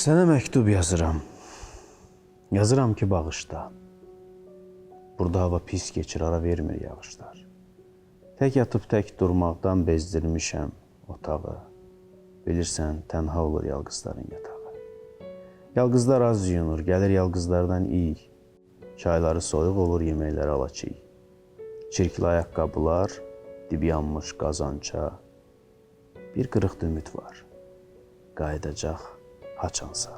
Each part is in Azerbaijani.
Sənə məktub yazıram. Yazıram ki, bağışla. Burada hava pis geçir, ara vermir yağışlar. Tək yatıb tək durmaqdan bezdirmişəm otağı. Bilirsən, tənha olur yalqızların yatağı. Yalqızlar az yuyunur, gəlir yalqızlardan iyi. Çayları soyuq olur, yeməkləri alaçı. Çirkli ayaqqabılar, dibi yanmış qazança. Bir qırıq ümid var, qayıdacaq haçansa.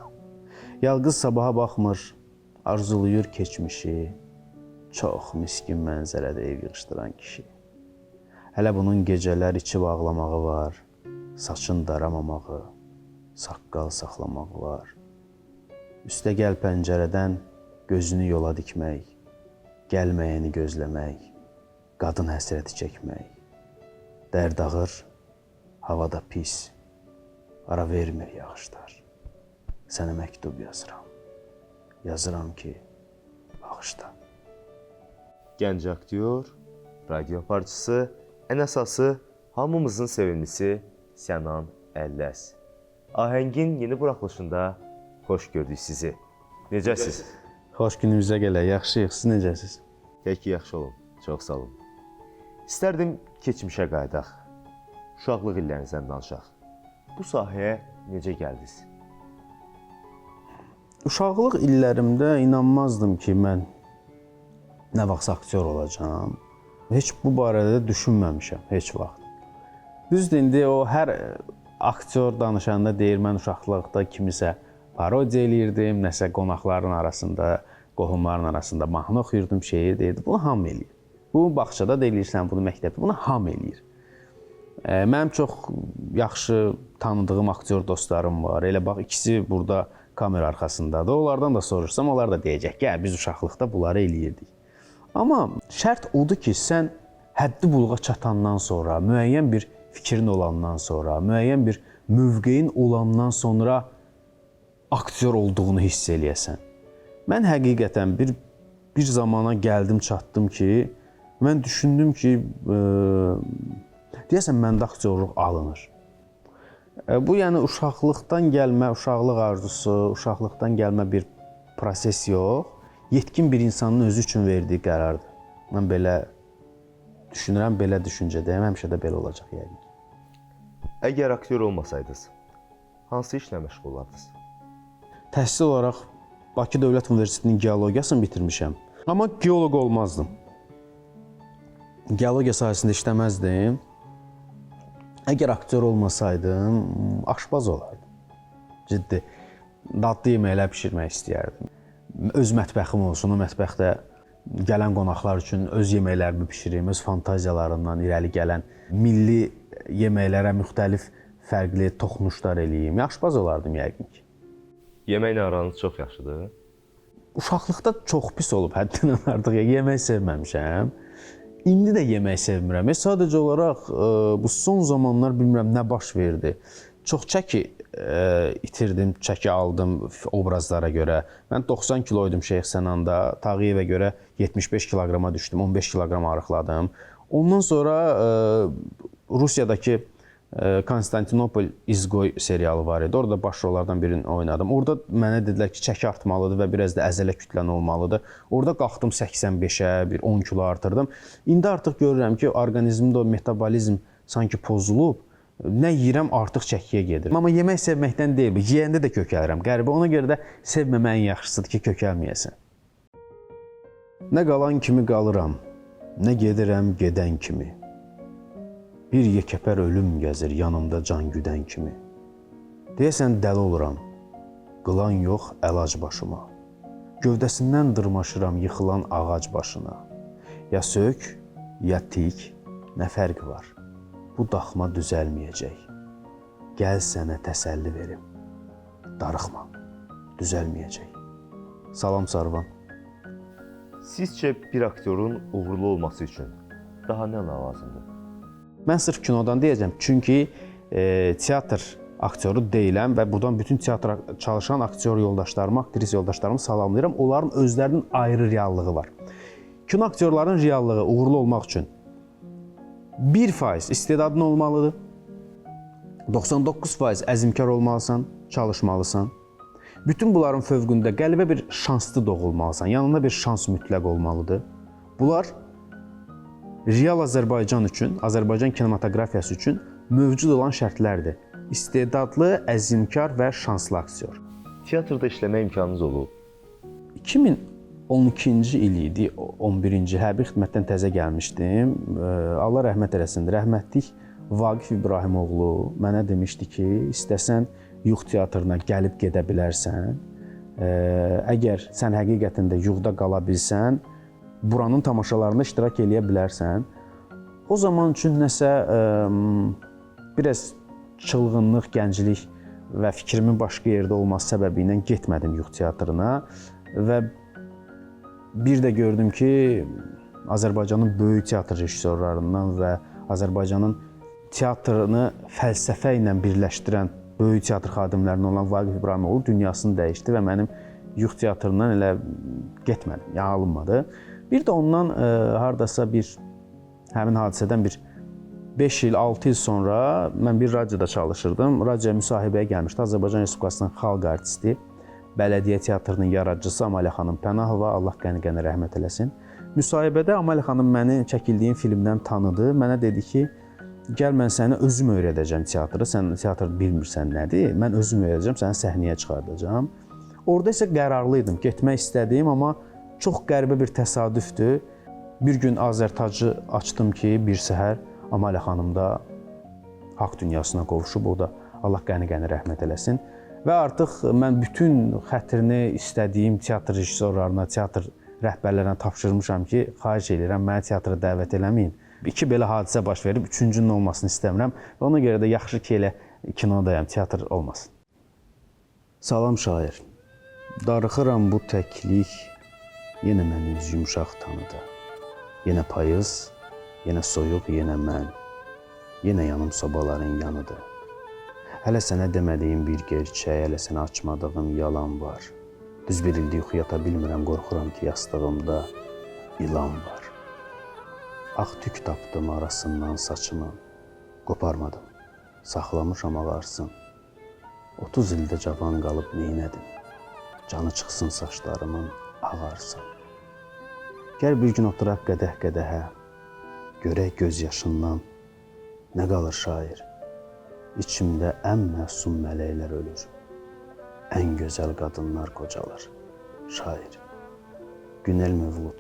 Yalqız sabaha baxmır, arzuluyur keçmişi. Çox miskin mənzərədə ev yığışdıran kişi. Hələ bunun gecələr içib ağlamağı var, saçın daramamağı, saqqal saxlamağı var. Üstə gəl pəncərədən gözünü yola dikmək, gəlməyəni gözləmək, qadın həsrəti çəkmək. Dərd ağır, havada pis, ara vermir yağışlar. Sənə məktub yazıram. Yazıram ki, bağışla. Gənc aktyor, radio parçası, ən əsası hamımızın sevimlisi Sənan Əlləz. Ahəngin yeni buraxılışında xoş gördük sizi. Necəsiz? Xoş günümüzə gələk, yaxşıyıq, siz necəsiz? Peki, yaxşı olun, çox sağ olun. İstərdim keçmişə qayıdaq, uşaqlıq illərinizdən danışaq. Bu sahəyə necə gəldiniz? Uşaqlıq illərimdə inanmazdım ki, mən nə vaxt aktyor olacağam. Heç bu barədə düşünməmişəm, heç vaxt. Düzdür, indi o hər aktyor danışanda deyir, mən uşaqlıqda kimisə parodiya eləyirdim, nəsə qonaqların arasında, qohumların arasında mahnı oxuyurdum, şeir deyirdi. Bunu hamı eləyir. Bu bağçada da eləyirsən, bunu məktəbdə, bunu hamı eləyir. Mənim çox yaxşı tanıdığım aktyor dostlarım var. Elə bax, ikisi burada kamera arxasındadır. Onlardan da sorursam, onlar da deyəcək ki, biz uşaqlıqda bunları eləyirdik. Amma şərt odur ki, sən həddi buluğa çatandan sonra, müəyyən bir fikrin olandan sonra, müəyyən bir mövqeyin olandan sonra aktyor olduğunu hiss eləyəsən. Mən həqiqətən bir zamana gəldim, çatdım ki, mən düşündüm ki, deyəsən məndə aktyorluq alınır. Bu, yəni uşaqlıqdan gəlmə, uşaqlıq arzusu, uşaqlıqdan gəlmə bir proses yox, yetkin bir insanın özü üçün verdiyi qərardır. Mən belə düşünürəm, belə düşüncədəyəm, həmişə də belə olacaq yəqin. Əgər aktyor olmasaydınız, hansı işlə məşğul olardınız? Təhsil olaraq Bakı Dövlət Universitetinin geologiyasını bitirmişəm. Amma geoloq olmazdım. Geologiya sahəsində işləməzdim. Əgər aktyor olmasaydım, aşpaz olardım. Ciddi. Dadlı yeməklər bişirmək istəyərdim. Öz mətbəxim olsun, o mətbəxdə gələn qonaqlar üçün öz yeməklərimi bişirim, öz fantaziyalarından irəli gələn milli yeməklərə müxtəlif fərqli toxunuşlar eləyim. Aşpaz olardım yəqin ki. Yeməklə aranız çox yaxşıdır? Uşaqlıqda çox pis olub, həddindən artıq yemək sevməmişəm. İndi də yemək sevmirəm. Sadəcə olaraq bu son zamanlar bilmirəm nə baş verdi. Çox çəki itirdim, çəki aldım obrazlara görə. Mən 90 kiloydum Şeyx Sənanda, Tağıyevə görə 75 kiloqrama düşdüm, 15 kiloqram arıqladım. Ondan sonra Rusiyadakı Konstantinopol İzgoy serialı var idi. Orada başrollardan birini oynadım. Orada mənə dedilər ki, çəki artmalıdır və biraz da əzələ kütlən olmalıdır. Orada qalxdım 85-ə, bir 10 kilo artırdım. İndi artıq görürəm ki, orqanizmdə o metabolizm sanki pozulub. Nə yeyirəm, artıq çəkiyə gedir. Amma yemək sevməkdən deyil, yeyəndə də kökəlirəm. Qəribə, ona görə də sevməməyin yaxşısıdır ki, kökəlməyəsən. Nə qalan kimi qalıram, nə gedirəm gedən kimi. Bir yekəpər ölüm gəzir yanımda can güdən kimi. Deyəsən dəli oluram, qılan yox əlac başıma. Gövdəsindən dırmaşıram yıxılan ağac başına. Ya sök, ya tik, nə fərqi var? Bu daxma düzəlməyəcək. Gəl sənə təsəlli verim. Darıxma, düzəlməyəcək. Salam Sarvan. Sizcə bir aktyorun uğurlu olması üçün daha nə lazımdır? Mən sırf kinodan deyəcəm, çünki teatr aktyoru deyiləm və buradan bütün teatra çalışan aktyor yoldaşlarımı, aktris yoldaşlarımı salamlayıram. Onların özlərinin ayrı reallığı var. Kino aktyorların reallığı uğurlu olmaq üçün 1% istedadın olmalıdır. 99% əzmkar olmalısan, çalışmalısan. Bütün bunların fövqündə qəlbə bir şanslı doğulmalısan. Yanında bir şans mütləq olmalıdır. Bunlar real Azərbaycan üçün, Azərbaycan kinematografiyası üçün mövcud olan şərtlərdir. İstedadlı, əzmkar və şanslı aktyor. Teatrda işləmə imkanınız olub? 2012-ci il idi, 11-ci hərbi xidmətdən təzə gəlmişdim. Allah rəhmət eləsin, rəhmətlik Vaqif İbrahimoğlu mənə demişdi ki, istəsən Yuğ teatrına gəlib gedə bilərsən. Əgər sən həqiqətən də Yuğda qala bilsən, buranın tamaşalarında iştirak eləyə bilərsən. O zaman üçün nəsə biraz çılğınlıq, gənclik və fikrimin başqa yerdə olması səbəbi ilə getmədim Yuğ teatrına və bir də gördüm ki, Azərbaycanın böyük teatr rejissorlarından və Azərbaycanın teatrını fəlsəfə ilə birləşdirən böyük teatr xadimlərindən olan Vaqif İbrahimoğlu dünyasını dəyişdi və mənim Yuğ teatrından elə getmədim, yəni alınmadı. Bir də ondan hardasa həmin hadisədən 5 il, 6 il sonra mən bir radioda çalışırdım. Radioya müsahibəyə gəlmişdi. Azərbaycan Respublikasının xalq artisti, Bələdiyyə teatrının yaradıcısı Amalə xanım Pənahova, Allah qəni-qəni rəhmət eləsin. Müsahibədə Amalə xanım məni çəkildiyim filmdən tanıdı. Mənə dedi ki, gəl mən səni özüm öyrədəcəm teatrı. Sən teatr bilmirsən nədir? Mən özüm öyrədəcəm, səni səhnəyə çıxardacağam. Orada isə qərarlıydım, getmək istədim, amma çox qəribə bir təsadüfdür. Bir gün Azərtacı açdım ki, bir səhər Amalə xanım da haqq dünyasına qovuşub, o da Allah qəni-qəni rəhmət eləsin. Və artıq mən bütün xətrini istədiyim teatr rejissorlarına, teatr rəhbərlərinə tapşırmışam ki, xahiş edirəm, məni teatra dəvət eləməyin. 2 belə hadisə baş verib, 3-cünün olmasını istəmirəm və ona görə də yaxşı ki, elə kinodayam, teatr olmasın. Salam şair, darıxıram bu təklik, yenə məni üz yumşaq tanıdı. Yenə payız, yenə soyuq, yenə mən, yenə yanım sobaların yanıdır. Hələ sənə demədiyim bir gerçək, hələ sənə açmadığım yalan var. Düz bir ildir yuxu yata bilmirəm, qorxuram ki, yastığımda ilan var. Ağ tük tapdım arasından saçımı, qoparmadım, saxlamışam ağarsın. 30 ildə cavan qalıb neynədim, canı çıxsın saçlarımın ağarsın. Gəl bir gün oturaq qədəh-qədəhə, görək göz yaşından nə qalır şair. İçimdə ən məsum mələklər ölür, ən gözəl qadınlar qocalır. Şair, Günel Mövlud.